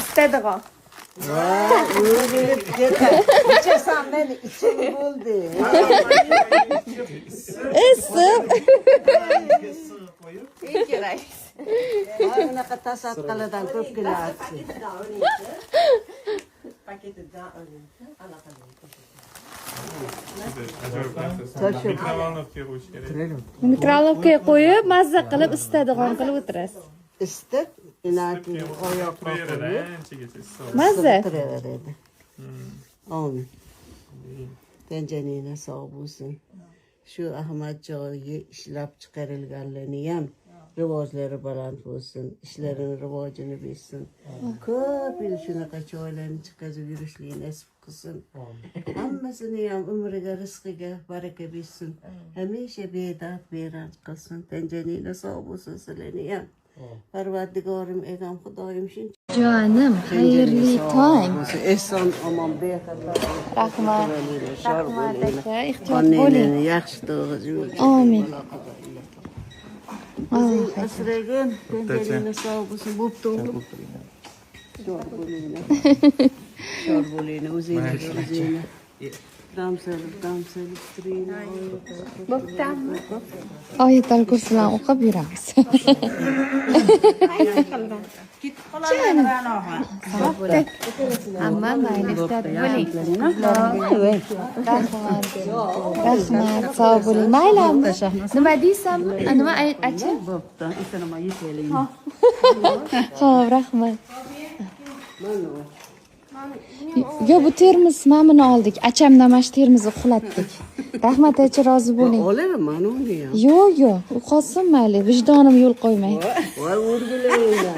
İstedi İçesem beni içim buldu. İyi ki reis. Ağzına kata satkalıdan köp güle atsın. Mikrolovkaya qo'yib, mazza qilib, istadigan qilib o'tirasiz. İstek, inatini oyoqqa koyup, Mazza. kıraveredi. Amin. Tencerine sağ olsun. Şu Ahmet Çoğu'yu işlep çıkarılganlarını hem rivojları baland olsun, işlerin rivojunu bilsin. Köp yıl şuna kaçoğlarını çıkacı yürüyüşlüğü nasip kılsın. Hammasını hem ömrüge, rızkıge, baraka bilsin. Hemşe bedat berat kılsın. Tencerine sağ olsun sileni hem. Parvardigorim egam Xudoyim shuncha. Jonim, xayrli tong. Ehson omon bexatar. Rahmat. Rahmat aka, ehtiyot Anneni bo'ling. yaxshi tug'izib. Amin. Asragan, tenjerini sog' bo'lsin, bo'pti o'g'lim. Shor bo'linglar, o'zinglar. Damsalib turinglar. Bo'ptimi? Oyatul kursi bilan o'qib yuramiz. Amma mayli, ehtiyot bo'ling. Rahmat, sog' bo'ling. Mayli, nima deysan? Nima ayting? Bo'pti, isinima yeteling. Xo'p, rahmat. Yo, bu termiz mamini oldik. Achamdan mana shu termizni uxlatdik. Rahmat aytchi, rozi bo'ling. Olaman uni ham. Yo'q, u qolsin mayli. Vijdonim yo'l qo'ymay. Voy, o'rgilaylar.